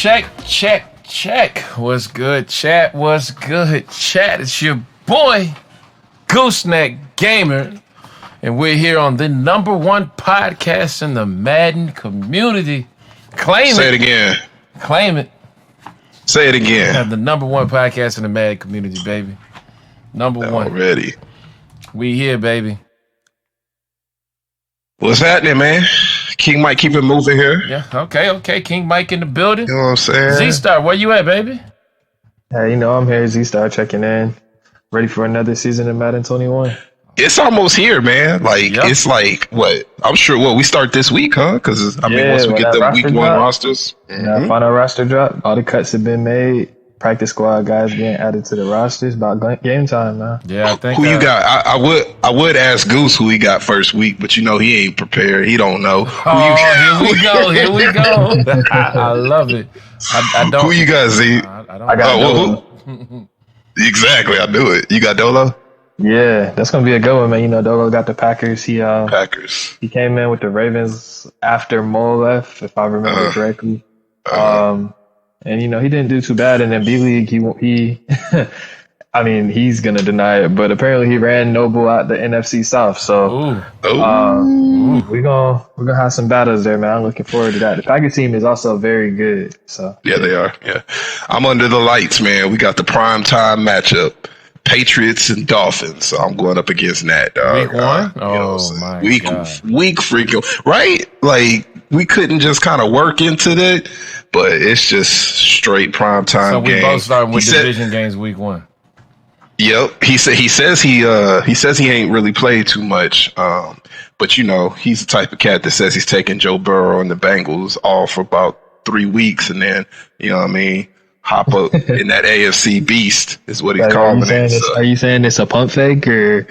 Check. What's good, chat? What's good, chat? It's your boy, GOOSENECKxGAMER, and we're here on the #1 podcast in the Madden community. Say it again. Claim it. Say it again. We have the #1 podcast in the Madden community, baby. Number one. Already. We here, baby. What's happening, man? King Mike, keep it moving here. Yeah, okay. King Mike in the building. You know what I'm saying? Z-Star, where you at, baby? Hey, I'm here, Z-Star, checking in. Ready for another season of Madden 21. It's almost here, man. It's like, what? I'm sure, we start this week, huh? Because, once we get the week one rosters. Mm-hmm. Final roster drop. All the cuts have been made. Practice squad guys getting added to the rosters. About game time, man. Yeah, I think. Who you got? I would ask Goose who he got first week, but he ain't prepared. He don't know. Here we go. I love it. I don't. Who you got, Z? I got Dolo. Exactly, I knew it. You got Dolo? Yeah, that's gonna be a good one, man. Dolo got the Packers. Packers. He came in with the Ravens after Mole left, if I remember correctly. And he didn't do too bad. And then B League, he he's gonna deny it, but apparently he ran Noble out the NFC South. So we're gonna have some battles there, man. I'm looking forward to that. The Packers team is also very good. So yeah, they are. Yeah, I'm under the lights, man. We got the prime time matchup. Patriots and Dolphins. So I'm going up against that. Week one? My God. Week freaking, right? Like, we couldn't just kind of work into that, but it's just straight prime time game. So we both starting with division games week one. Yep. He says he ain't really played too much. But he's the type of cat that says he's taking Joe Burrow and the Bengals off for about 3 weeks, and then, hop up in that AFC beast is what he's calling it. Are you saying it's a pump fake, or?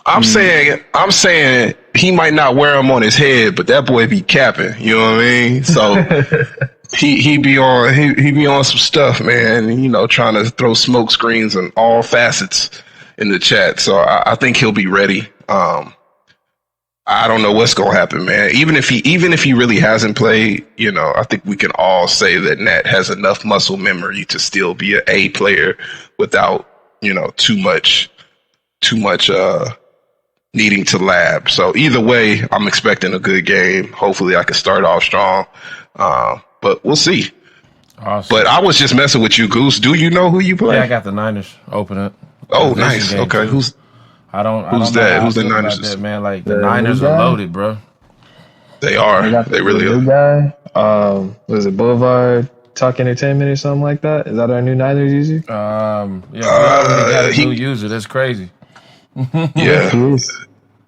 I'm saying he might not wear them on his head, but that boy be capping. You know what I mean? So he be on some stuff, man. Trying to throw smoke screens on all facets in the chat. So I think he'll be ready. I don't know what's gonna happen, man. Even if he really hasn't played, I think we can all say that Nat has enough muscle memory to still be an A player without, too much needing to lab. So either way, I'm expecting a good game. Hopefully I can start off strong. But we'll see. Awesome. But I was just messing with you, Goose. Do you know who you play? Yeah, I got the Niners open up. Oh, nice. Okay. Too. Who's that? Who's the Niners? That, man, like the Niners are loaded, bro. They are. They really are. New guy. Was it Boulevard Talk Entertainment or something like that? Is that our new Niners user? We got a new user. That's crazy. Yeah.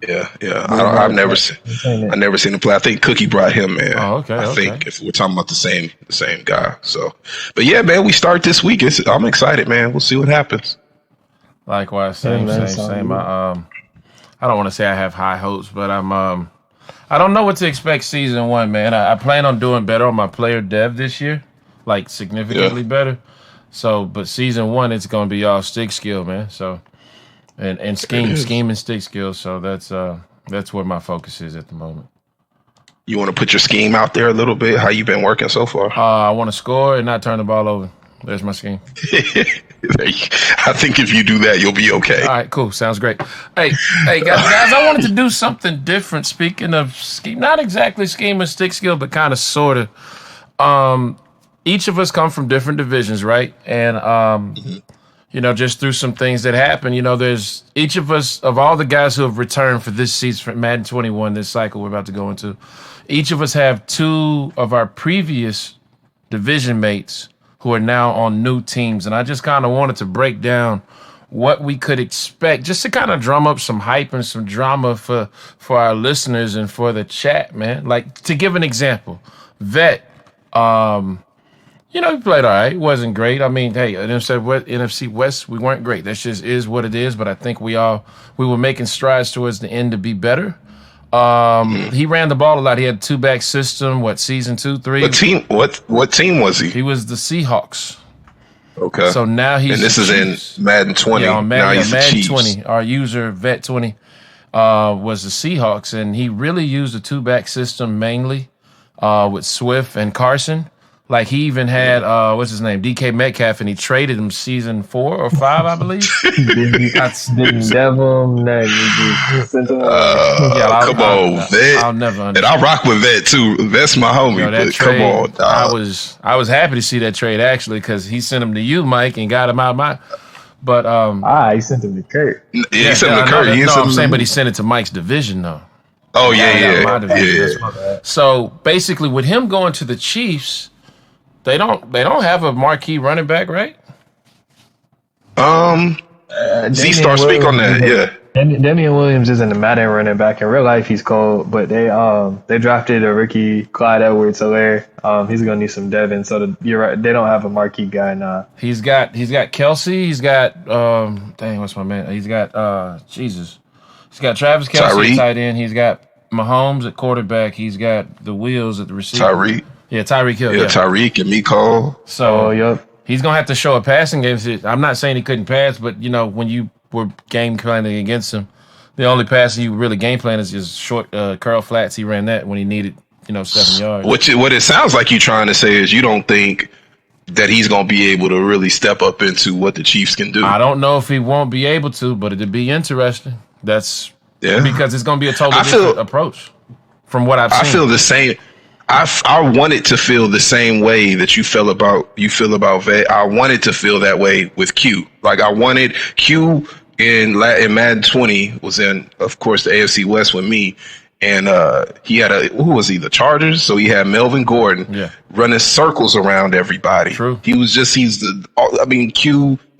Yeah. I've never seen him play. I think Cookie brought him in. Oh, okay. I think if we're talking about the same guy. So, but yeah, man, we start this week. I'm excited, man. We'll see what happens. Likewise, same. I don't want to say I have high hopes, but I don't know what to expect season one, man. I plan on doing better on my player dev this year, like significantly better. So, but season one, it's gonna be all stick skill, man. So, and scheme and stick skill. So that's where my focus is at the moment. You want to put your scheme out there a little bit? How you been working so far? I want to score and not turn the ball over. There's my scheme. I think if you do that, you'll be okay. All right, cool. Sounds great. Hey, guys, I wanted to do something different. Speaking of scheme, not exactly scheme and stick skill, but kind of, sort of. Each of us come from different divisions, right? And, just through some things that happen, there's each of us, of all the guys who have returned for this season, for Madden 21, this cycle we're about to go into, each of us have two of our previous division mates who are now on new teams. And I just kind of wanted to break down what we could expect, just to kind of drum up some hype and some drama for our listeners and for the chat, man. Like, to give an example, Vet, he played all right. It wasn't great. I mean, hey, NFC West, we weren't great. That just is what it is. But I think we were making strides towards the end to be better. He ran the ball a lot. He had a 2-back system. Season 2, 3? What team was he? He was the Seahawks. Okay. So now he's. And this is in Madden 20. Yeah, on Madden 20. 20. Our user Vet 20 was the Seahawks, and he really used a 2-back system mainly with Swift and Carson. Like he even had what's his name, DK Metcalf, and he traded him season 4 or 5, I believe. Didn't devil him nothing. Come on, Vet. I'll never understand. And I rock with Vet too. Vet's my homie. Yo, that but trade, come on, dog. I was happy to see that trade actually because he sent him to you, Mike, and got him out of my. But he sent him to Kurt. Yeah, he sent him to Kurt. I'm saying, but he sent it to Mike's division though. Oh yeah. So basically, with him going to the Chiefs, they don't have a marquee running back, right? Z-Star, speak on that. Yeah. Damien Williams isn't a Madden running back. In real life, he's cold, but they drafted a rookie, Clyde Edwards-Helaire. He's gonna need some Devin. So you're right. They don't have a marquee guy now. He's got Kelsey. He's got what's my man? He's got Jesus. He's got Travis Kelsey at tight end. He's got Mahomes at quarterback. He's got the wheels at the receiver. Tyreek Hill. Yeah, Tyreek and Mecole. So he's gonna have to show a passing game. I'm not saying he couldn't pass, but when you were game planning against him, the only passing you really game plan is just short curl flats. He ran that when he needed 7 yards. What it sounds like you trying to say is you don't think that he's gonna be able to really step up into what the Chiefs can do. I don't know if he won't be able to, but it'd be interesting. That's because it's gonna be a totally different approach from what I've seen. I feel the same. I wanted to feel the same way that you feel about Vet. I wanted to feel that way with Q. Like I wanted Q in Madden 20 was in, of course, the AFC West with me, and he had the Chargers, so he had Melvin Gordon running circles around everybody. True. Q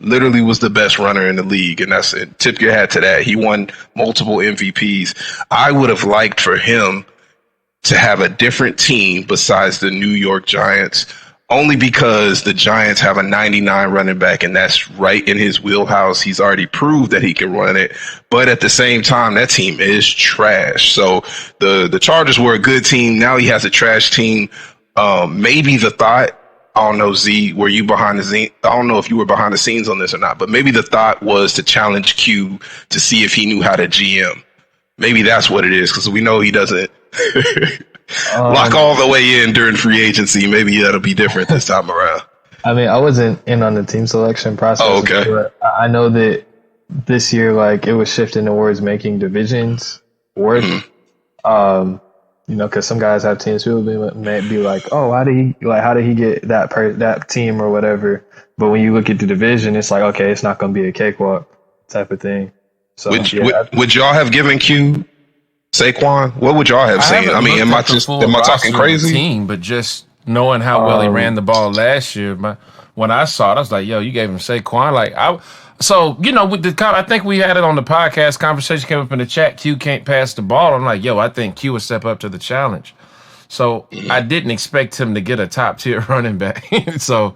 literally was the best runner in the league, and that's it. Tip your hat to that. He won multiple MVPs. I would have liked for him to have a different team besides the New York Giants, only because the Giants have a 99 running back, and that's right in his wheelhouse. He's already proved that he can run it, but at the same time, that team is trash. So the Chargers were a good team. Now he has a trash team. Maybe the thought, I don't know, Z, were you behind the scenes? I don't know if you were behind the scenes on this or not, but maybe the thought was to challenge Q to see if he knew how to GM. Maybe that's what it is, because we know he doesn't lock all the way in during free agency. Maybe that'll be different this time around. I mean, I wasn't in on the team selection process. Oh, okay. But I know that this year, it was shifting towards making divisions work. Mm-hmm. Because some guys have teams. People may be like, "Oh, how did he get that team or whatever?" But when you look at the division, it's like, okay, it's not going to be a cakewalk type of thing. So, would y'all have given Q Saquon? What would y'all have seen? I mean, am I talking crazy? Team, but just knowing how well he ran the ball last year, when I saw it, I was like, "Yo, you gave him Saquon." I think we had it on the podcast. Conversation came up in the chat. Q can't pass the ball. I'm like, "Yo, I think Q will step up to the challenge." So I didn't expect him to get a top tier running back. So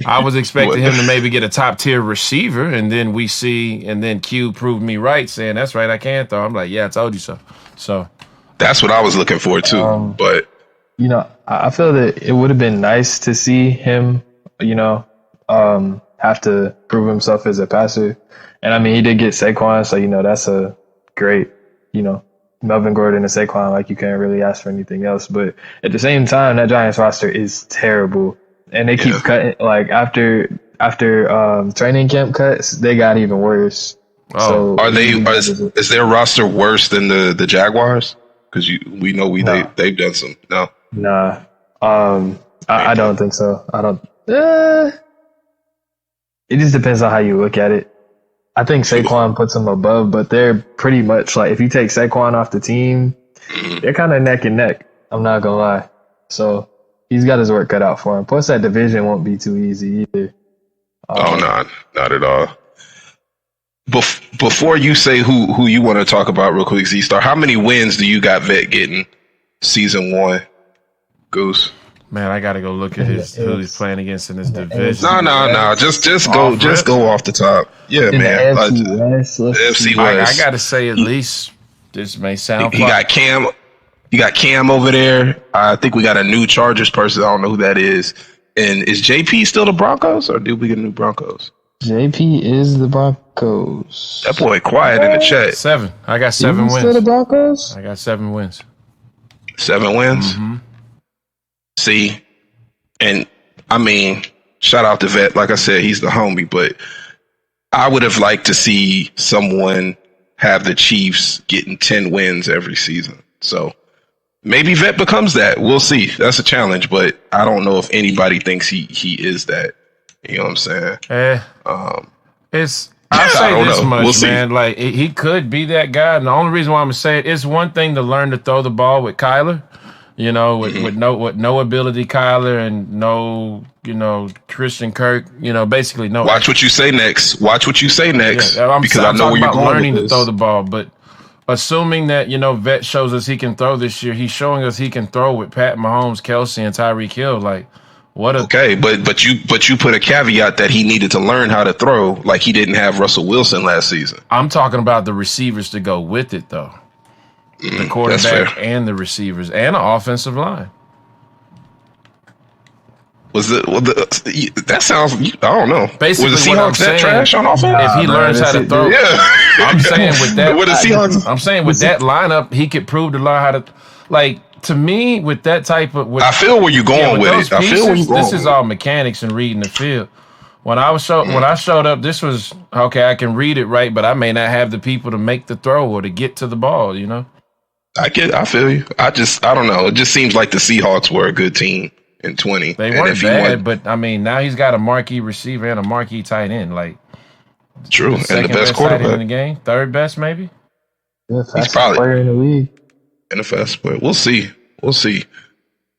I was expecting him to maybe get a top tier receiver, and then Q proved me right, saying that's right, I can throw. I'm like, yeah, I told you so. So that's what I was looking for too. But I feel that it would have been nice to see him, have to prove himself as a passer. And I mean, he did get Saquon, so that's a great, Melvin Gordon and Saquon, you can't really ask for anything else. But at the same time, that Giants roster is terrible. And they keep cutting, after training camp cuts, they got even worse. Oh, so is their roster worse than the Jaguars? Because they've done some. No. Nah. I don't think so. I don't. It just depends on how you look at it. I think Saquon puts them above, but they're pretty much if you take Saquon off the team, they're kind of neck and neck. I'm not gonna lie. So he's got his work cut out for him. Plus, that division won't be too easy either. Not at all. Before you say who you want to talk about real quick, Z-Star, how many wins do you got Vet getting season 1, Goose? Man, I gotta go look at who he's playing against in this division. No. Just go off the top. Yeah, man. FC West. I gotta say, at least this may sound. You got Cam. You got Cam over there. I think we got a new Chargers person. I don't know who that is. And is JP still the Broncos, or did we get new Broncos? JP is the Broncos. That boy quiet in the chat. 7. I got 7 wins. Still the Broncos? I got 7 wins. 7 wins. Mm-hmm. See, And I mean, shout out to Vet. Like I said, he's the homie, but I would have liked to see someone have the Chiefs getting 10 wins every season. So maybe Vet becomes that. We'll see. That's a challenge, but I don't know if anybody thinks he is that. You know what I'm saying? I'll say this much, we'll man. Like, he could be that guy. And the only reason why I'm going to say it, it's one thing to learn to throw the ball with Kyler, you know, with no ability Kyler and no, you know, Christian Kirk, you know, basically no. Watch what you say next. Watch what you say next. Yeah, because I know where you're going learning with to this. throw the ball. But assuming that, you know, Vet shows us he can throw this year, he's showing us he can throw with Pat Mahomes, Kelsey, and Tyreek Hill. Like, okay, but you put a caveat that he needed to learn how to throw like he didn't have Russell Wilson last season. I'm talking about the receivers to go with it, though. The quarterback and the receivers and the offensive line. That sounds, I don't know. Basically, was the Seahawks that trash on offense? If he learns how to throw, I'm saying with that, with that lineup, he could prove to learn how to, like, to me, with that type of, I feel where you're going with it. I feel where you're going. This is all mechanics and reading the field. When I showed up, this was okay. I can read it right, but I may not have the people to make the throw or to get to the ball. You know. I feel you. I don't know. It just seems like the Seahawks were a good team in 20. They weren't bad, but I mean, now he's got a marquee receiver and a marquee tight end. Like, true, and the best quarterback in the game, third best maybe. Yeah, fastest player in the league. And the fast player. We'll see.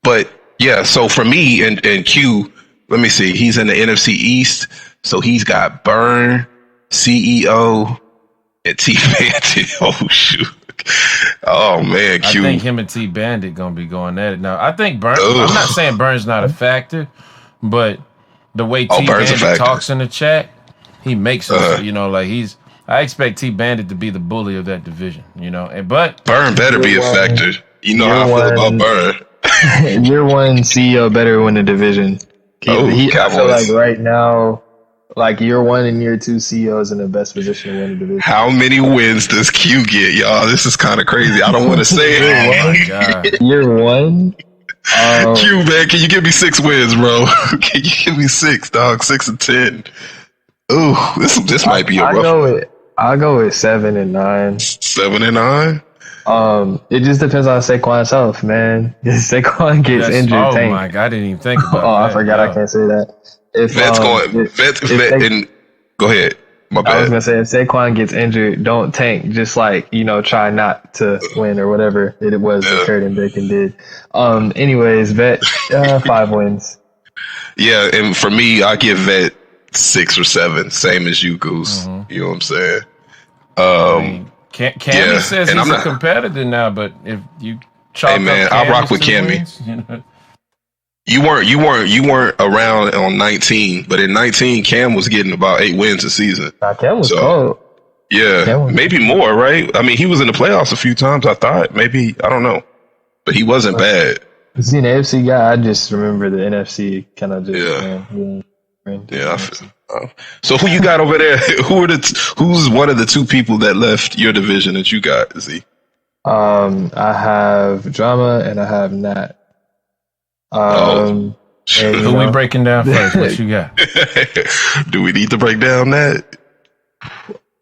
But yeah, so for me and Q, let me see. He's in the NFC East, so he's got Burn, CEO, and T Bandit. Oh shoot. Oh man, Q. I think him and T Bandit gonna be going at it now. I think Burn. I'm not saying Burn's not a factor, but the way T Bandit talks in the chat, he makes us. You know, like I expect T Bandit to be the bully of that division. You know, but Burn better be a factor. You know how I feel about Burn. Year one CEO better win the division. I feel like right now, like year one and year two CEOs in the best position to win the division. How many wins does Q get, y'all? This is kind of crazy. I don't want to say it. Oh my God. Year one? Q, man, can you give me 6 wins, bro? Can you give me 6, dog? 6 and 10. Ooh, this might be a rough one. I'll go with 7 and 9. 7 and 9? It just depends on Saquon's health, man. If Saquon gets injured, oh my God, I didn't even think about that. I forgot I can't say that. Go ahead. My bad. I was gonna say if Saquon gets injured, don't tank. Just like, you know, try not to win or whatever it was that Kurt and Bacon did. Anyways, Vet 5 wins. Yeah, and for me, I give Vet 6 or 7, same as you, Goose. Mm-hmm. You know what I'm saying? Cammy says he's a competitor now, but if you chalk up I rock with Cammy. Wins, you know? You weren't around on 19, but in 19, Cam was getting about 8 wins a season. Cam was cold. Yeah, maybe more, right? I mean, he was in the playoffs a few times. I thought maybe, I don't know, but he wasn't bad. Is he an AFC guy? I just remember the NFC kind of just. Yeah. So who you got over there? Who's one of the 2 people that left your division that you got? Z? I have Drama and I have Nat. Who we breaking down first? What you got? Do we need to break down that?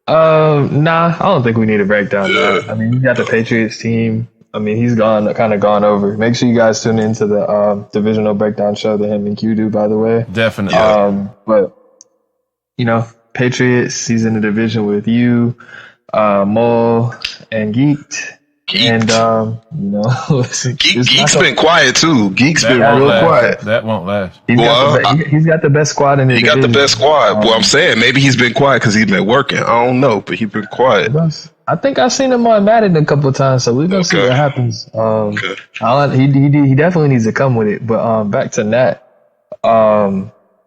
Nah, I don't think we need to break down that. I mean, you got the Patriots team. I mean, he's kind of gone over. Make sure you guys tune into the divisional breakdown show that him and Q do, by the way. Definitely. But you know, Patriots, he's in the division with you, Mole, and Geeked. And you know, Geek's been quiet too. Geek's been real quiet. That won't last. He's got the best squad in the division. He got the best squad. Well, I'm saying maybe he's been quiet because he's been working. I don't know, but he's been quiet. I think I've seen him on Madden a couple of times, so we're gonna see what happens. He definitely needs to come with it. But back to Nat,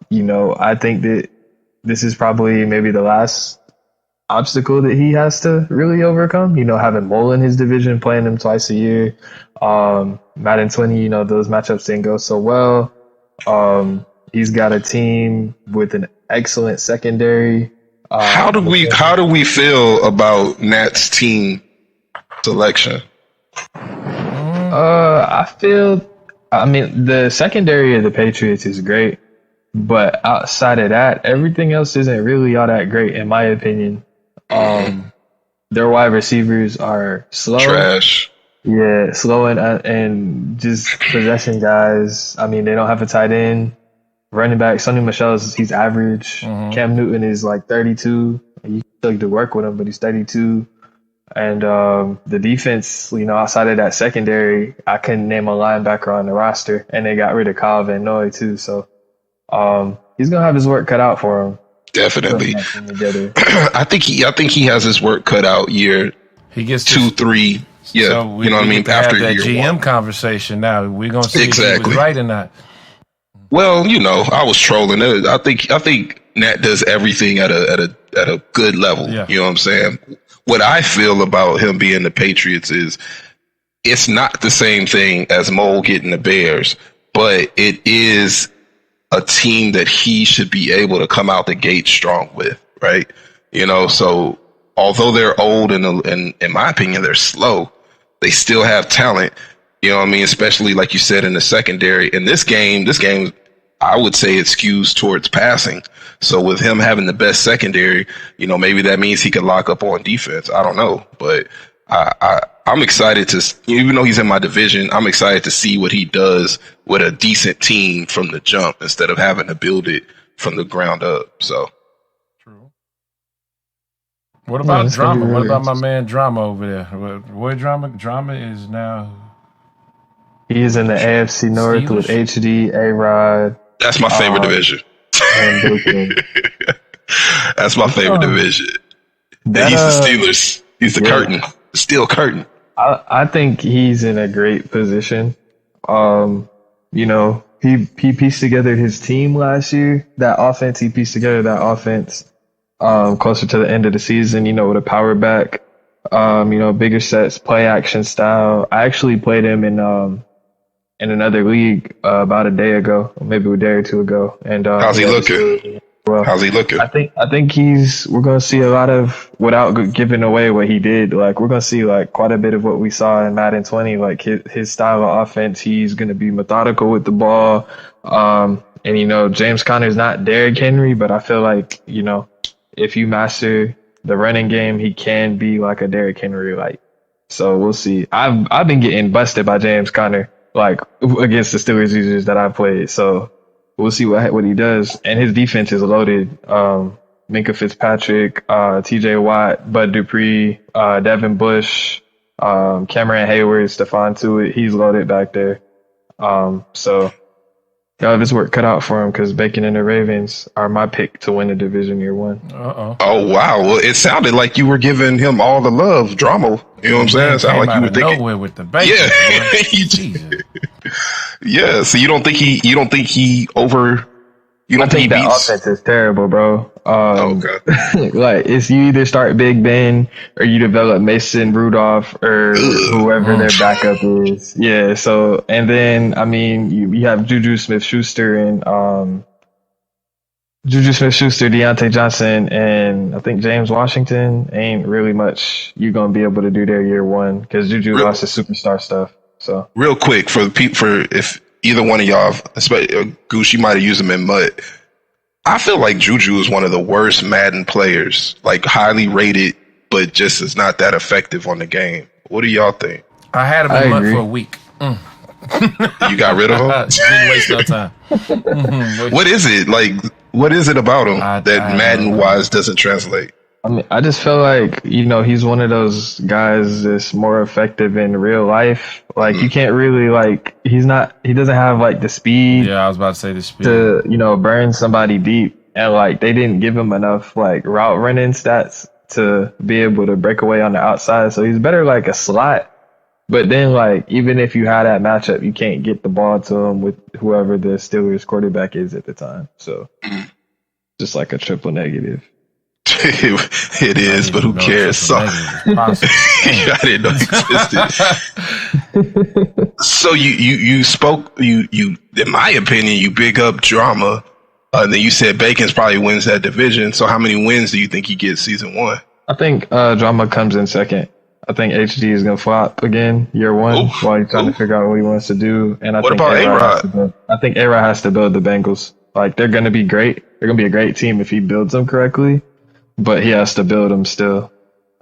you know, I think that this is probably maybe the last obstacle that he has to really overcome. You know, having Mole in his division, playing him twice a year. Madden 20, you know, those matchups didn't go so well. He's got a team with an excellent secondary. How do we feel about Nat's team selection? I I mean, the secondary of the Patriots is great, but outside of that, everything else isn't really all that great, in my opinion. Their wide receivers are slow. Trash. Yeah, slow and just possession guys. I mean, they don't have a tight end. Running back, Sonny Michel, he's average. Cam Newton is like 32. You still to work with him, but he's 32. And the defense, outside of that secondary, I couldn't name a linebacker on the roster. And they got rid of Kyle Van Noy too. So he's gonna have his work cut out for him. Definitely. I think he has his work cut out year he gets 2, 3. Yeah, so you know what I mean. After that year GM 1. Conversation now, we're gonna see if he was right or not. Well, I was trolling. I think Nat does everything at a good level. Yeah. You know what I'm saying? What I feel about him being the Patriots is it's not the same thing as Mole getting the Bears, but it is a team that he should be able to come out the gate strong with, right? So although they're old and in my opinion they're slow, they still have talent. You know what I mean? Especially like you said in the secondary. In this game, I would say it skews towards passing. So with him having the best secondary, maybe that means he could lock up on defense. I don't know, but I'm excited to, even though he's in my division, I'm excited to see what he does with a decent team from the jump instead of having to build it from the ground up. So. True. What about Drama? What about my man Drama over there? Where Drama is now? He is in the AFC North with HD, A-Rod. That's my favorite division. That's my favorite division. He's the Steelers. He's the curtain. The steel curtain. I think he's in a great position. He pieced together his team last year. He pieced together that offense closer to the end of the season, with a power back, bigger sets, play action style. I actually played him in another league about a day ago, maybe a day or two ago. And how's he looking? How's he looking? I think we're gonna see a lot of, without giving away what he did. Like we're gonna see like quite a bit of what we saw in Madden 20. Like his style of offense, he's gonna be methodical with the ball. And James Conner's not Derrick Henry, but I feel like if you master the running game, he can be like a Derrick Henry. Like so, we'll see. I've been getting busted by James Conner. Like against the Steelers users that I played. So we'll see what he does. And his defense is loaded. Minkah Fitzpatrick, TJ Watt, Bud Dupree, Devin Bush, Cameron Hayward, Stephon Tuitt. He's loaded back there. So he'll have his work cut out for him because Bacon and the Ravens are my pick to win the division year 1. Oh, wow. Well, it sounded like you were giving him all the love, Drama. You know what I'm saying? It sounded like you were thinking nowhere with the Bacon. Yeah. Yeah. So you don't think he over? You don't think that offense is terrible, bro. Okay. Like it's you either start Big Ben or you develop Mason Rudolph or whoever their backup is. Yeah. So and then you have Juju Smith-Schuster and Deontay Johnson, and I think James Washington. Ain't really much you're gonna be able to do there year 1 because Juju lost his superstar stuff. So real quick for if either one of y'all, especially Goose, you might have used him in Mud. I feel like Juju is one of the worst Madden players, like highly rated, but just is not that effective on the game. What do y'all think? I had him in Mud for a week. You got rid of him? Didn't waste no time. What is it like? What is it about him that Madden wise doesn't translate? I just feel like, he's one of those guys that's more effective in real life. Like you can't really he doesn't have like the speed. Yeah, I was about to say the speed to, burn somebody deep. And they didn't give him enough route running stats to be able to break away on the outside. So he's better like a slot. But then even if you had that matchup, you can't get the ball to him with whoever the Steelers quarterback is at the time. So just like a triple negative. It is, but who cares? So I didn't know it existed. So you spoke, you in my opinion, you big up Drama. Then you said Bacon's probably wins that division. So how many wins do you think he gets season 1? I think Drama comes in second. I think HG is gonna flop again year one while he's trying to figure out what he wants to do. And I think A-Rod? I think A-Rod has to build the Bengals. Like they're gonna be great. They're gonna be a great team if he builds them correctly, but he has to build them still.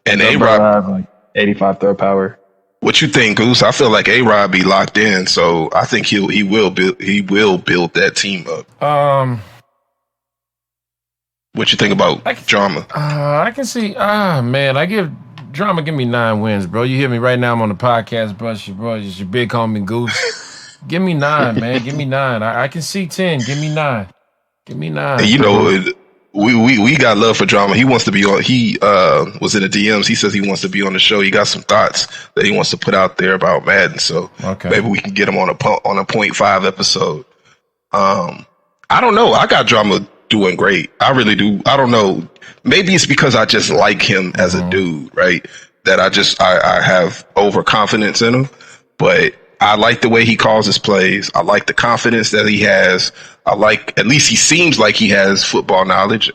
And A-Rod have like 85 throw power. What you think, Goose? I feel like A-Rod be locked in, so I think he will build that team up. What you think about Drama? I can see. Man, I give Drama. Give me 9 wins, bro. You hear me right now? I'm on the podcast, bro. It's your big homie Goose. Give me 9, man. Give me 9. I can see 10. Give me 9. Give me 9. And you know, we got love for Drama. He wants to be on. He was in the DMs. He says he wants to be on the show. He got some thoughts that he wants to put out there about Madden. So maybe we can get him on a 0.5 episode. I don't know. I got Drama doing great. I really do. I don't know. Maybe it's because I just like him as a dude, right? That I have overconfidence in him. But I like the way he calls his plays. I like the confidence that he has. I like, at least he seems like he has football knowledge.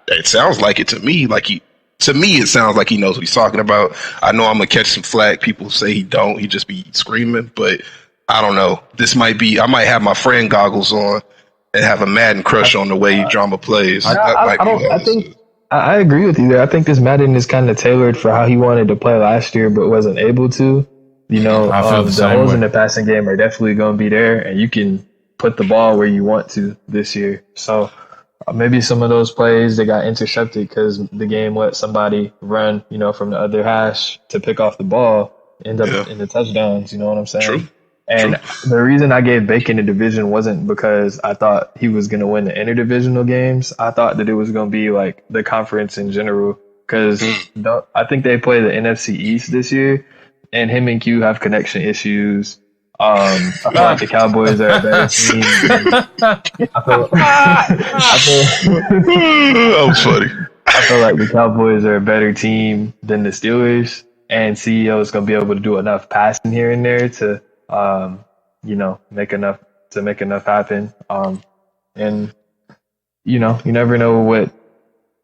It sounds like it to me. To me, it sounds like he knows what he's talking about. I know I'm going to catch some flack. People say he don't. He just be screaming. But I don't know. I might have my friend goggles on and have a Madden crush on the way Drama plays. I agree with you there. I think this Madden is kind of tailored for how he wanted to play last year, but wasn't able to. You know, the holes in the passing game are definitely going to be there, and you can put the ball where you want to this year. So maybe some of those plays that got intercepted because the game let somebody run, you know, from the other hash to pick off the ball, end up in the touchdowns. You know what I'm saying? True. And the reason I gave Bacon the division wasn't because I thought he was going to win the interdivisional games. I thought that it was going to be like the conference in general because I think they play the NFC East this year, and him and Q have connection issues. I feel like the Cowboys are a better team. I feel like the Cowboys are a better team than the Steelers, and CEO is going to be able to do enough passing here and there to you know, make enough happen. And you know, you never know what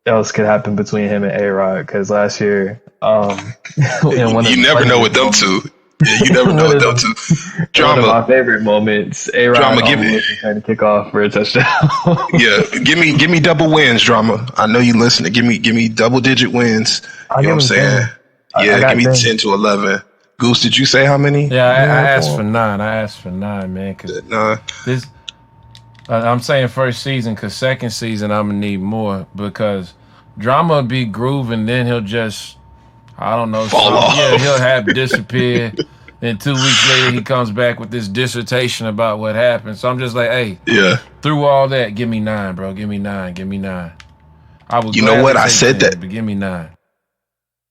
else could happen between him and A-Rod because last year, you never know with them two. Yeah, you never know with them two. Drama. One of my favorite moments. A-Rod trying to kick off for a touchdown. Yeah, give me double wins, Drama. I know you listening. Give me double digit wins. You know what I'm saying? Yeah, give me 10 to 11. Goose, did you say how many? Yeah, I asked for 9. I asked for 9, man. Cause this, I'm saying first season, because second season I'm gonna need more because Drama will be grooving, then he'll just, I don't know, fall off. Yeah, he'll have disappear. Then 2 weeks later he comes back with this dissertation about what happened. So I'm just like, hey, through all that, give me 9, bro. Give me 9. Give me 9. I would. You know what? I said 10, that. But give me 9.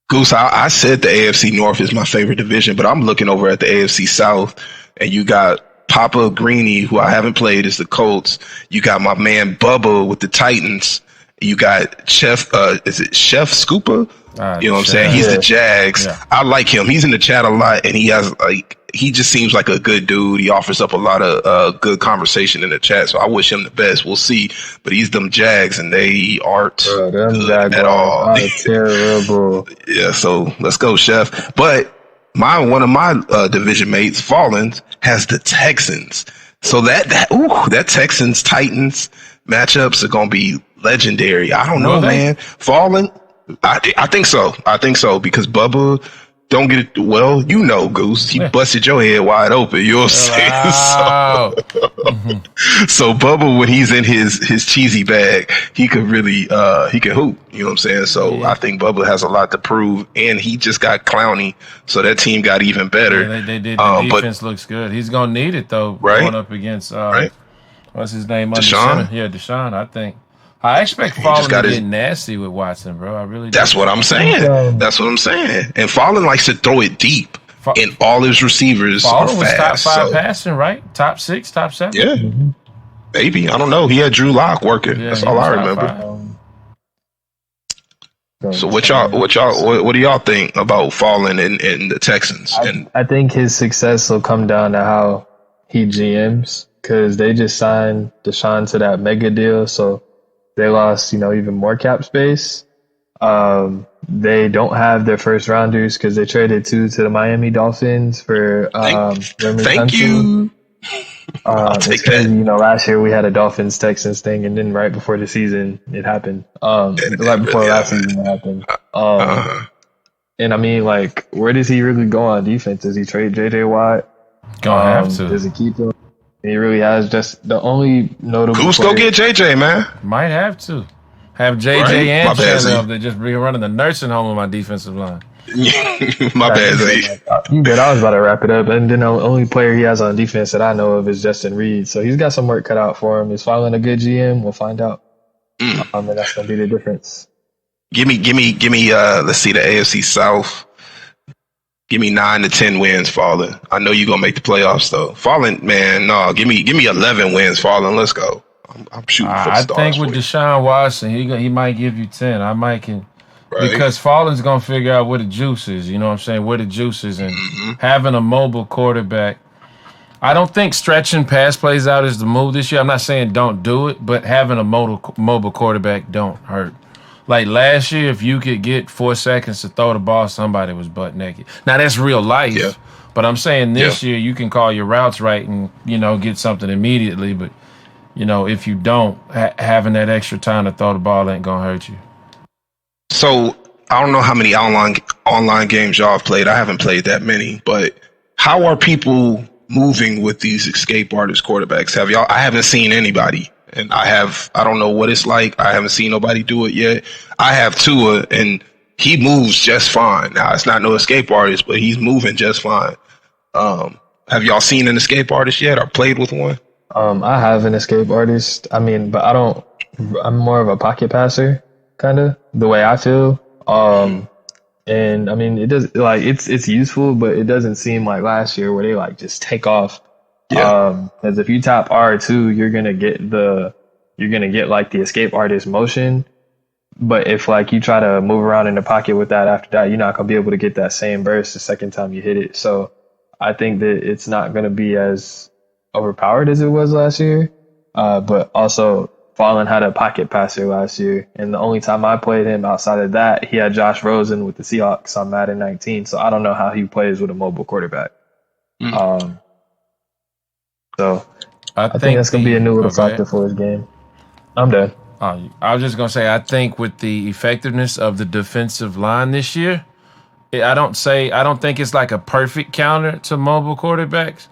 Goose, I said the AFC North is my favorite division, but I'm looking over at the AFC South, and you got Papa Greeny, who I haven't played, is the Colts. You got my man Bubba with the Titans. You got Chef, is it Chef Scooper? You know what I'm saying? He's the Jags. Yeah. I like him. He's in the chat a lot, and he just seems like a good dude. He offers up a lot of good conversation in the chat, so I wish him the best. We'll see. But he's them Jags, and they aren't good at all. Terrible. Yeah, so let's go, Chef. But one of my division mates, Fallens, has the Texans. So that Texans Titans matchups are gonna be legendary. I don't know, man. Fallen. I think so. I think so because Bubba don't get it. Well, you know, Goose, he busted your head wide open. You know what I'm saying? So Bubba, when he's in his cheesy bag, he could really he can hoop. You know what I'm saying? So I think Bubba has a lot to prove, and he just got Clowney, so that team got even better. Yeah, they did. The defense looks good. He's gonna need it though, going up against what's his name? Deshaun. Yeah, Deshaun. I expect Fallen to get nasty with Watson, bro. I really do. That's what I'm saying. That's what I'm saying. And Fallen likes to throw it deep, and all his receivers Fallen are fast. Was top 5 passing, right? Top 6, top 7? Yeah. Maybe. I don't know. He had Drew Lock working. That's all I remember. So what do y'all think about Fallen and the Texans? I think his success will come down to how he GMs, because they just signed Deshaun to that mega deal, so they lost, even more cap space. They don't have their first rounders because they traded 2 to the Miami Dolphins for thank you. I'll take it's crazy, that. Last year we had a Dolphins Texans thing, and then right before the season it happened. Right before last season it happened. And I mean, like, where does he really go on defense? Does he trade JJ Watt? Gonna have to. Does he keep him? He really has just the only notable. Who's go get JJ, man? Might have to have JJ and Chandler up there just be running the nursing home on my defensive line. My bad, Z. You bet. I was about to wrap it up, and then the only player he has on defense that I know of is Justin Reed. So he's got some work cut out for him. Is Fallen a good GM? We'll find out. And that's gonna be the difference. Give me. Let's see the AFC South. Give me 9 to 10 wins, Fallen. I know you're gonna make the playoffs, though. Fallen, man, no. Give me 11 wins, Fallen. Let's go. I'm shooting for the stars. I think with Deshaun Watson, he might give you 10. I might can. Right. Because Fallen's going to figure out where the juice is, you know what I'm saying, where the juice is. And having a mobile quarterback, I don't think stretching pass plays out is the move this year. I'm not saying don't do it, but having a mobile quarterback don't hurt. Like last year, if you could get 4 seconds to throw the ball, somebody was butt naked. Now, that's real life. Yeah. But I'm saying this year, you can call your routes right and, get something immediately. But, if you don't, having that extra time to throw the ball ain't going to hurt you. So I don't know how many online games y'all have played. I haven't played that many, but how are people moving with these escape artist quarterbacks? I haven't seen anybody, and I don't know what it's like. I haven't seen nobody do it yet. I have Tua, and he moves just fine. Now it's not no escape artist, but he's moving just fine. Have y'all seen an escape artist yet or played with one? I have an escape artist. I mean, but I'm more of a pocket passer. Kind of the way I feel. And I mean, it does it's useful, but it doesn't seem like last year where they just take off. Yeah. As if you tap R2, you're gonna get the escape artist motion. But if you try to move around in the pocket with that after that, you're not gonna be able to get that same burst the second time you hit it. So I think that it's not gonna be as overpowered as it was last year. But also Fallen had a pocket passer last year, and the only time I played him outside of that, he had Josh Rosen with the Seahawks on Madden 19. So I don't know how he plays with a mobile quarterback. So I think that's going to be a new little factor for his game. I'm done. I was just going to say, I think with the effectiveness of the defensive line this year, I don't think it's like a perfect counter to mobile quarterbacks.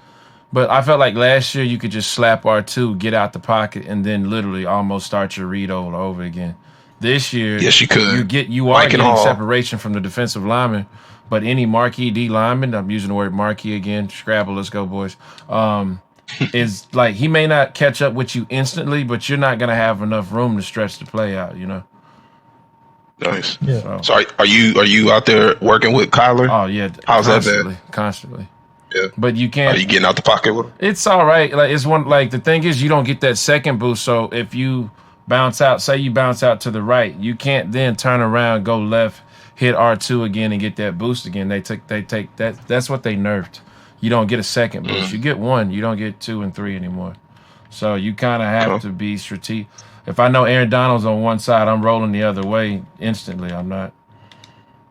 But I felt like last year you could just slap R2, get out the pocket, and then literally almost start your read all over again. This year, yes, you could. You are getting separation from the defensive lineman, but any marquee D lineman, I'm using the word marquee again, Scrabble, let's go, boys, is he may not catch up with you instantly, but you're not going to have enough room to stretch the play out, Nice. Yeah. So are you out there working with Kyler? Oh, yeah. How's that been? Constantly. Yeah. But you can't. Are you getting out the pocket with him? It's all right. The thing is, you don't get that second boost. So if you bounce out to the right, you can't then turn around, go left, hit R2 again, and get that boost again. They take that. That's what they nerfed. You don't get a second boost. You get one. You don't get 2 and 3 anymore. So you kind of have to be strategic. If I know Aaron Donald's on one side, I'm rolling the other way instantly. I'm not,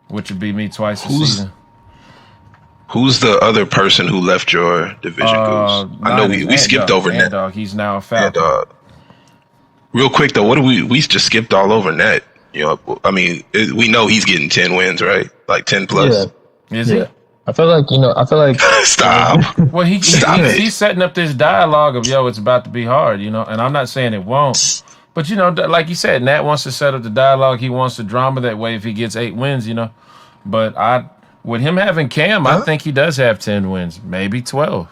which would be me twice a season. Who's the other person who left your division, Goose? I know we skipped over Net. Dog. He's now a Falcon. Real quick though, what do we just skipped all over Net? I mean, we know he's getting 10 wins, right? Like 10 plus. Yeah. Is he? I feel like stop. Well, he's setting up this dialogue of it's about to be hard, and I'm not saying it won't, but like you said, Nat wants to set up the dialogue. He wants the drama that way if he gets 8 wins, But with him having Cam, I think he does have 10 wins, maybe 12.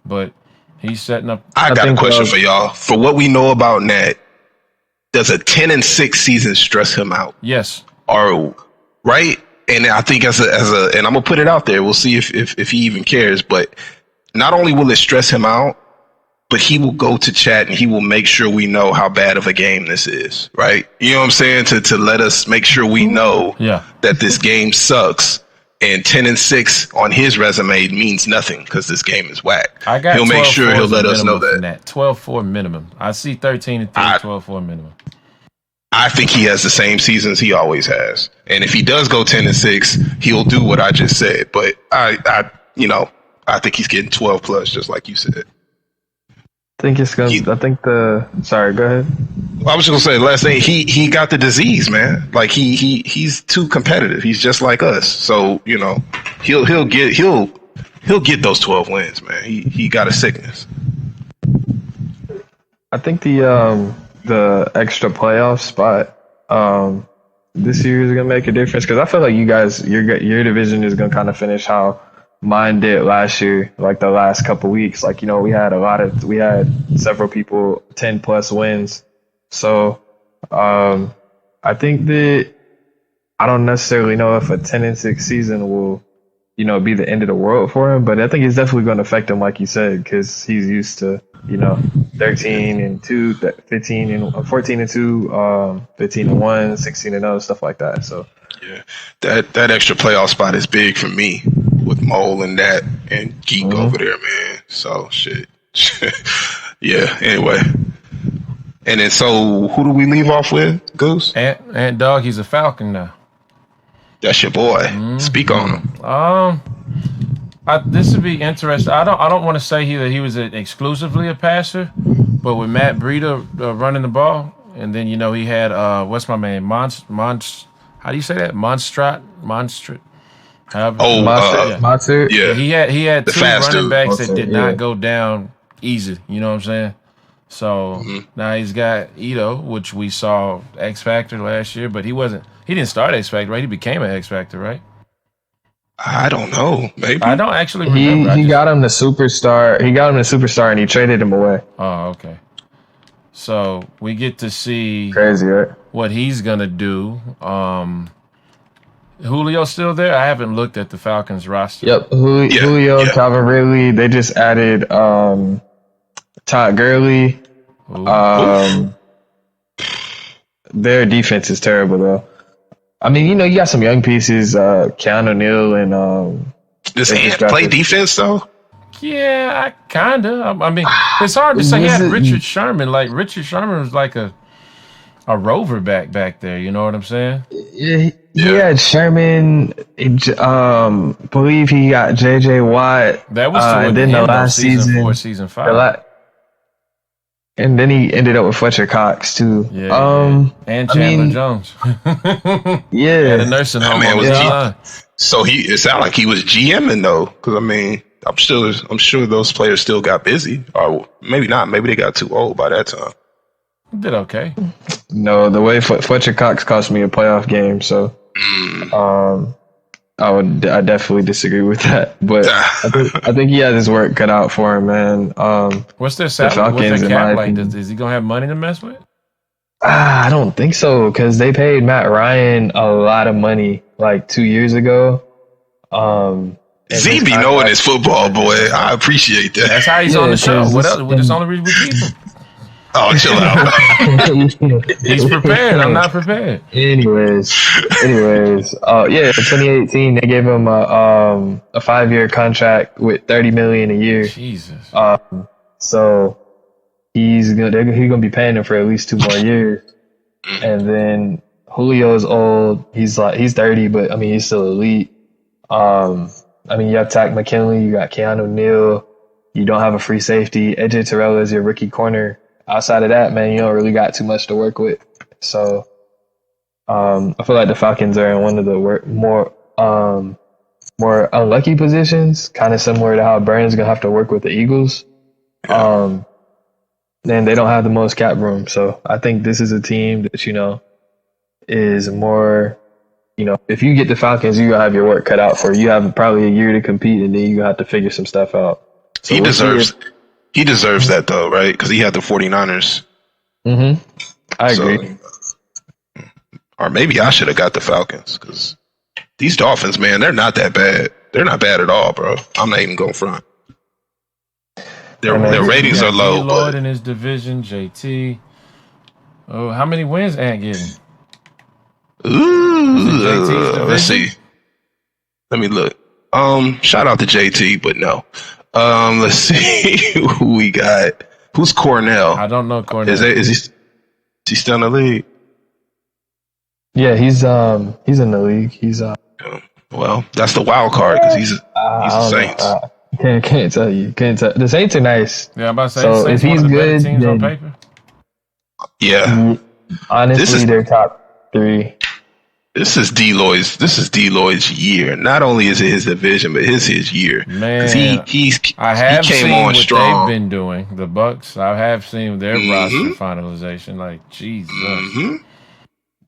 But he's setting up. I got a question for y'all. For what we know about Nat, does a 10-6 season stress him out? Yes. Or right? And I think and I'm gonna put it out there. We'll see if he even cares. But not only will it stress him out, but he will go to chat and he will make sure we know how bad of a game this is. Right? You know what I'm saying? To let us make sure we know that this game sucks. And 10-6 on his resume means nothing because this game is whack. He'll make sure he'll let us know that. 12-4 minimum. I see 13-3, 12-4 minimum. I think he has the same seasons he always has. And if he does go 10-6, he'll do what I just said. But I think he's getting 12 plus, just like you said. I think it's gonna. Sorry, go ahead. I was just gonna say the last thing. He got the disease, man. Like he's too competitive. He's just like us. So he'll get those 12 wins, man. He got a sickness. I think the extra playoff spot this year is gonna make a difference because I feel like you guys, your division is gonna kind of finish how mine did last year, like the last couple weeks. Like, we had several people 10 plus wins. So I think that I don't necessarily know if a 10-6 season will, be the end of the world for him, but I think it's definitely going to affect him, like you said, because he's used to, 13-2, 14-2, 15-1, 16-0, stuff like that. So yeah, that extra playoff spot is big for me with Mole and that and Geek over there, man. So shit. Yeah. Anyway, and then so who do we leave off with? Goose? Ant Dog. He's a Falcon now. That's your boy. Speak on him. This would be interesting. I don't want to say that he was exclusively a passer, but with Matt Breida running the ball, and then he had what's my man how do you say that? Monstrat. Monster. Yeah. He had two running backs that did not Yeah. go down easy. You know what I'm saying? So now he's got Ito, which we saw X Factor last year, but he didn't start X Factor, right? He became an X Factor, right? I don't know. Maybe. I don't actually remember. He got him the superstar. He got him the superstar, and he traded him away. Oh, okay. So we get to see Crazy, right? what he's gonna do. Julio's still there? I haven't looked at the Falcons roster. Yep. Julio, Calvin Ridley. They just added Todd Gurley. Their defense is terrible, though. I mean, you got some young pieces, Keanu Neal and Does Ant play defense though? Yeah, I kinda. I mean, it's hard to say. He had Richard Sherman. Like Richard Sherman was like a rover back there. You know what I'm saying? Yeah, he had Sherman. Believe he got J.J. Watt. That was and then the last season 4, season 5. And then he ended up with Fletcher Cox too. Yeah, and Chandler Jones. Yeah, and a nursing home on the line. So it sounded like he was GMing though, because I mean, I'm sure those players still got busy, or maybe not. Maybe they got too old by that time. Did okay. No, the way Fletcher Cox cost me a playoff game, so I definitely disagree with that. But I think he has his work cut out for him, man. What's their salary? What's their cap like? Is he gonna have money to mess with? I don't think so, because they paid Matt Ryan a lot of money like 2 years ago. Z be knowing his football, boy. I appreciate that. That's how he's on the show. What else? That's the only reason we keep him. Oh, chill out. He's prepared. I'm not prepared. Anyways. In 2018 they gave him a 5-year contract with $30 million a year. Jesus. So he's gonna be paying him for at least 2 more years. And then Julio's old. He's 30, but I mean he's still elite. I mean you have Takk McKinley, you got Keanu Neal. You don't have a free safety. AJ Terrell is your rookie corner. Outside of that, man, you don't really got too much to work with. So I feel like the Falcons are in one of the more unlucky positions, kind of similar to how Burns going to have to work with the Eagles. And they don't have the most cap room. So I think this is a team that, is more, if you get the Falcons, you're going to have your work cut out for you. You have probably a year to compete, and then you're going to have to figure some stuff out. So He deserves that, though, right? Because he had the 49ers. Mm-hmm. I agree. Or maybe I should have got the Falcons, because these Dolphins, man, they're not that bad. They're not bad at all, bro. I'm not even going front. Their ratings are low. Lloyd in his division, JT. Oh, how many wins Ant getting? Ooh, let's see. Let me look. Shout out to JT, but no. Let's see who we got. Who's Cornell? I don't know Cornell. Is he still in the league? Yeah, he's in the league. He's Well, that's the wild card because he's the Saints. Can't tell you. The Saints are nice. Yeah, I'm about to say So Saints if he's one of the better good, teams on then paper. Yeah, honestly, they're top 3. This is D-Lloyd's year. Not only is it his division, but his year. Man, he came seen on what strong. they've been doing. The Bucks, I have seen their roster finalization. Like, Jesus.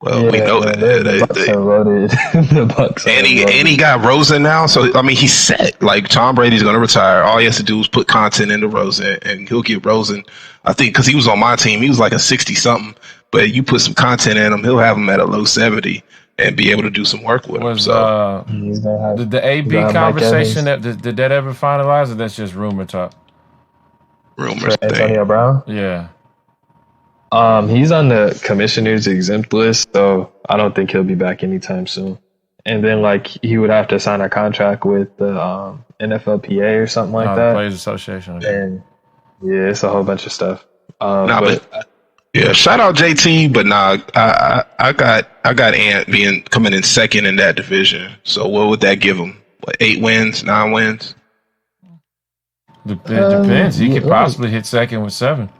Well, we know that. The Bucks are loaded. The Bucks are and he got Rosen now, so I mean he's set. Like Tom Brady's going to retire. All he has to do is put content into Rosen, and he'll get Rosen. I think because he was on my team, he was like a 60-something. But you put some content in him, he'll have him at a low 70 and be able to do some work with him. So did the AB conversation did that ever finalize, or that's just rumor talk? Rumors. Antonio Brown. Yeah. He's on the commissioner's exempt list, so I don't think he'll be back anytime soon. And then, like, he would have to sign a contract with the NFLPA or something like that. Players Association. And yeah, it's a whole bunch of stuff. Yeah, shout out JT, but I got Ant coming in second in that division. So what would that give him? What, 8 wins, 9 wins? It depends. He could possibly hit second with 7.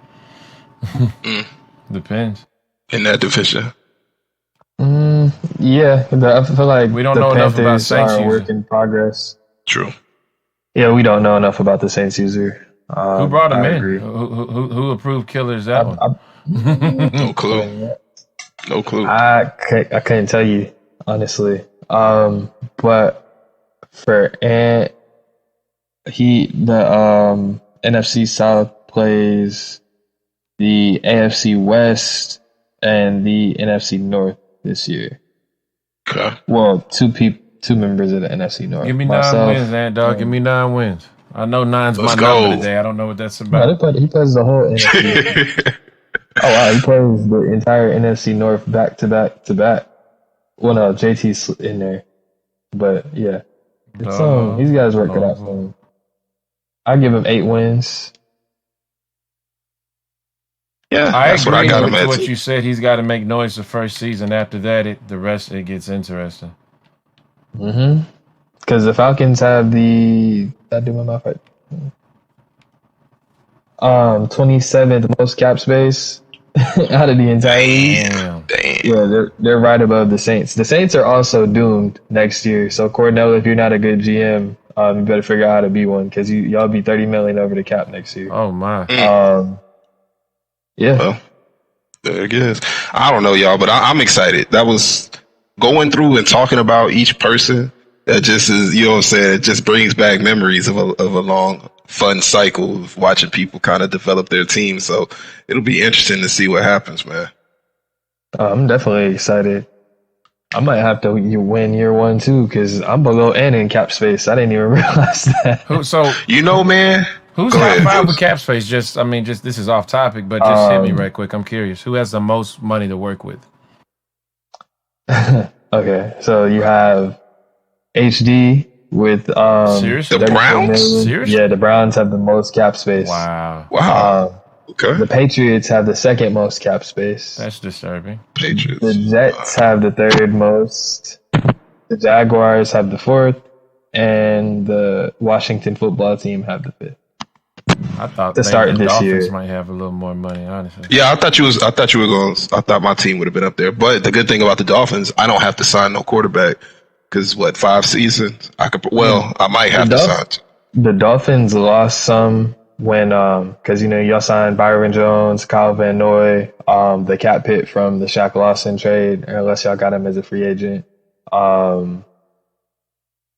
Depends. In that division. Yeah, I feel like we don't know enough about Saints are a User. work in progress. True. Yeah, we don't know enough about the Saints User. Who brought him in? Agree. Who approved killers that one? No clue. No clue. I couldn't tell you, honestly. But for Ant, the NFC South plays the AFC West and the NFC North this year. Okay. Well, two members of the NFC North. Give me 9 wins, Ant Dog. Give me 9 wins. I know 9's my number today. I don't know what that's about. No, he plays the whole NFC. Oh wow, he plays the entire NFC North back to back to back. Well, no, JT's in there, but yeah, these guys work it out for him. I give him 8 wins. Yeah, I that's agree what I got him with at. what you said. He's got to make noise the first season. After that, the rest it gets interesting. Because the Falcons have the 27th most cap space out of the entire league. Damn. Yeah, they're right above the Saints. The Saints are also doomed next year. So Cordell, if you're not a good GM, you better figure out how to be one because y'all be $30 million over the cap next year. Oh my. Yeah. Well, there it is. I don't know, y'all, but I'm excited. That was going through and talking about each person. That just is, you know what I'm saying? It just brings back memories of a long, fun cycle of watching people kind of develop their team. So it'll be interesting to see what happens, man. I'm definitely excited. I might have to win year 1 too because I'm below and in cap space. I didn't even realize that. So you know, man. Who's top 5 with cap space? Just this is off topic, but just hit me right quick. I'm curious. Who has the most money to work with? Okay, so you have HD with Seriously? The Browns? Seriously? Yeah, the Browns have the most cap space. Wow. Okay. The Patriots have the second most cap space. That's disturbing. Patriots. The Jets have the third most. The Jaguars have the 4th, and the Washington football team have the 5th. I thought To start the this Dolphins year. might have a little more money, honestly. Yeah, I thought you were going. I thought my team would have been up there. But the good thing about the Dolphins, I don't have to sign no quarterback because 5 seasons? I could. Well, I might have to sign. The Dolphins lost some when because y'all signed Byron Jones, Kyle Van Noy, the cap hit from the Shaq Lawson trade, unless y'all got him as a free agent.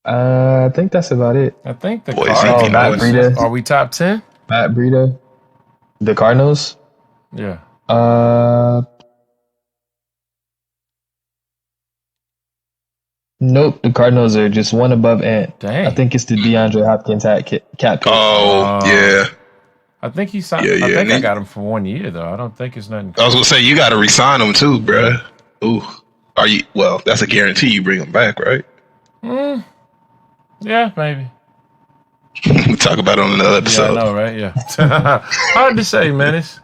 I think that's about it. I think the Matt Cardinals. Breida. Are we top 10? Matt Breida, the Cardinals. Yeah. Nope, the Cardinals are just one above Ant. Dang. I think it's the DeAndre Hopkins cap hit. Oh, yeah. I think he signed. Yeah, I think yeah. I got him for 1 year though. I don't think it's nothing. I was gonna say you got to resign him too, bruh. Ooh, are you? Well, that's a guarantee you bring him back, right? Yeah, maybe. We'll talk about it on another Yeah, episode. I know, right? Yeah. Hard to say, man. It's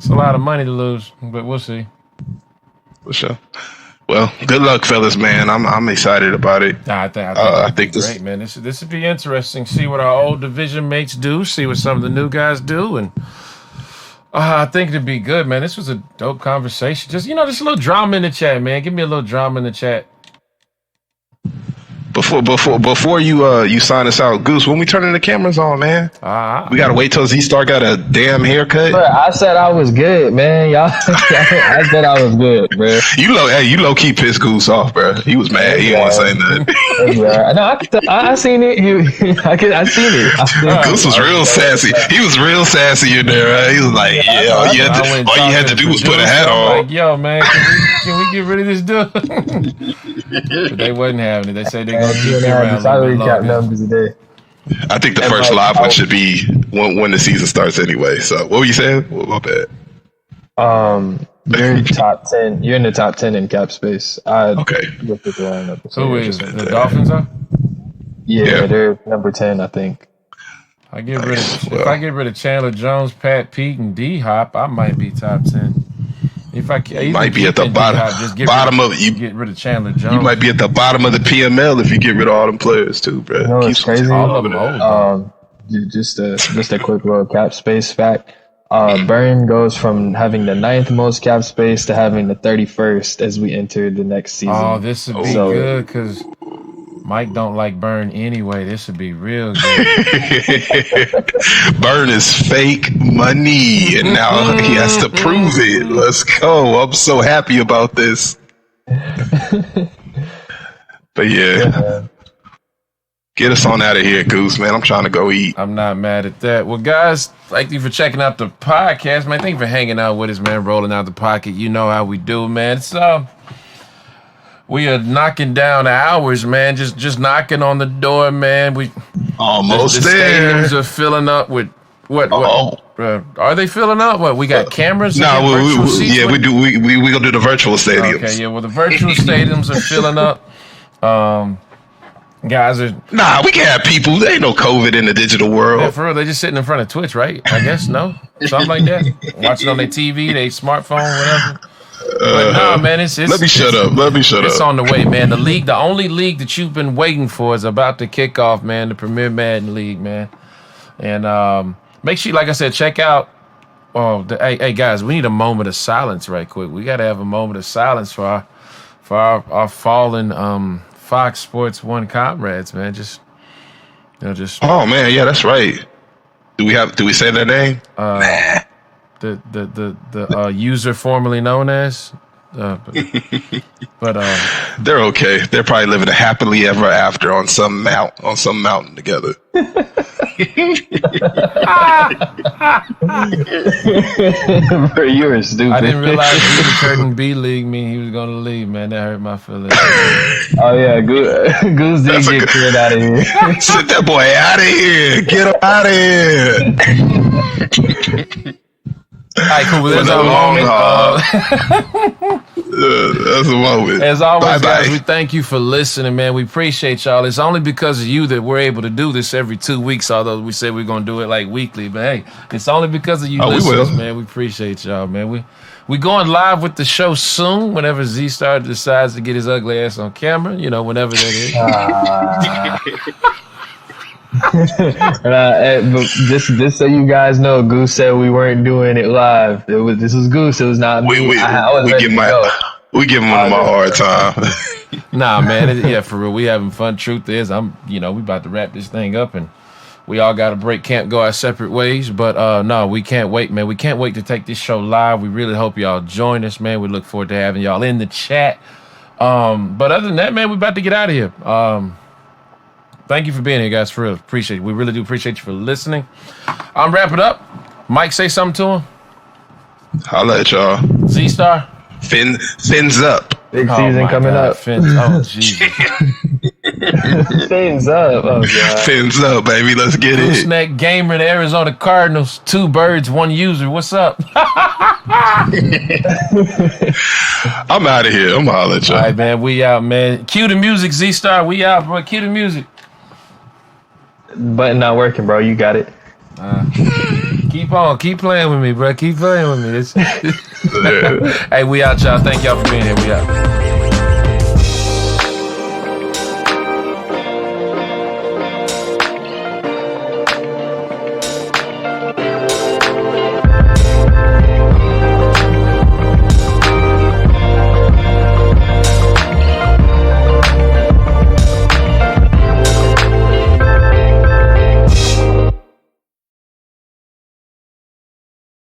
a lot of money to lose, but we'll see. For sure. Well, good luck, fellas, man. I'm excited about it. Nah, I think this great, man. This would be interesting. See what our old division mates do. See what some of the new guys do, and I think it'd be good, man. This was a dope conversation. Just just a little drama in the chat, man. Give me a little drama in the chat. Before you sign us out, Goose, when we turning the cameras on, man, we gotta wait till Z-Star got a damn haircut. Bro, I said I was good, man. Y'all, I said I was good, bro. You low key pissed Goose off, bro. He was mad. He didn't want to say nothing. No, I seen it. I seen it. Goose was real sassy. He was real sassy in there. Right? He was like, "Yeah, all you had to do was put a hat on." Like, yo, man, can we get rid of this dude? But they wasn't having it. They said they're gonna keep it around. I think the first live one should be when the season starts anyway. So what were you saying? My bad. You're top 10. You're in the top 10 in cap space. Okay. Who is the Dolphins are? Yeah, they're number 10, I think. If I get rid of Chandler Jones, Pat Pete, and D Hop, I might be top 10. If you might be at the bottom of you. Get rid of Chandler Jones. You might be at the bottom of the PML if you get rid of all them players too, bro. You know what's crazy? All of them old, just a quick little cap space fact. Burn goes from having the 9th most cap space to having the 31st as we enter the next season. Oh, this would be good because Mike don't like Burn anyway. This would be real good. Burn is fake money, and now he has to prove it. Let's go. I'm so happy about this. But yeah. Get us on out of here, Goose, man. I'm trying to go eat. I'm not mad at that. Well, guys, thank you for checking out the podcast, man. Thank you for hanging out with us, man. Rolling out the pocket. You know how we do, man. It's we are knocking down the hours, man. Just knocking on the door, man. We almost the there. Stadiums are filling up with what? Are they filling up? What? We got cameras? No, we do. We gonna do the virtual stadiums. Okay, yeah. Well, the virtual stadiums are filling up. Guys are we can have people. There ain't no COVID in the digital world. Yeah, for real, they just sitting in front of Twitch, right? I guess no, something like that. Watching on their TV, their smartphone, whatever. But no, man, it's Let me shut up. It's on the way, man. The only league that you've been waiting for is about to kick off, man. The Premier Madden League, man. And make sure, like I said, check out. Hey guys, we need a moment of silence, right quick. We got to have a moment of silence for our fallen Fox Sports 1 comrades, man. Just. Oh man, yeah, that's right. Do we say their name? The user formerly known as, but they're okay. They're probably living a happily ever after on some mountain together. Bro, you were stupid. I didn't realize the curtain B League mean he was gonna leave, man. That hurt my feelings. Oh yeah, Goose did get cleared out of here. Sit that boy out of here. Get him out of here. All right, cool. There's our moment. That's a moment. As always, Bye-bye. guys, we thank you for listening, man. We appreciate y'all. It's only because of you that we're able to do this every 2 weeks, although we said we're going to do it like weekly. But, hey, it's only because of you listeners, man. We appreciate y'all, man. We going live with the show soon whenever Z-Star decides to get his ugly ass on camera, whenever that is. But just so you guys know, Goose said we weren't doing it live. This was Goose. It was not me. We give him a hard time. Nah, man. For real. We having fun. Truth is, we about to wrap this thing up and we all got to break camp, go our separate ways. But no, we can't wait, man. We can't wait to take this show live. We really hope y'all join us, man. We look forward to having y'all in the chat. But other than that, man, we about to get out of here. Thank you for being here, guys. For real, appreciate it. We really do appreciate you for listening. I'm wrapping up. Mike, say something to him. I'll let y'all. Z-Star. Fins up. Big season coming up. Fins. Oh, Jesus. Fins up. Oh, God. Fins up, baby. Let's get it. GOOSENECKGAMER, the Arizona Cardinals. 2 birds, 1 user. What's up? I'm out of here. I'm gonna holler at y'all. All right, man. We out, man. Cue the music, Z-Star. We out, bro. Cue the music. Button not working, bro. You got it. Keep on. Keep playing with me, bro. Keep playing with me. Hey, we out, y'all. Thank y'all for being here. We out.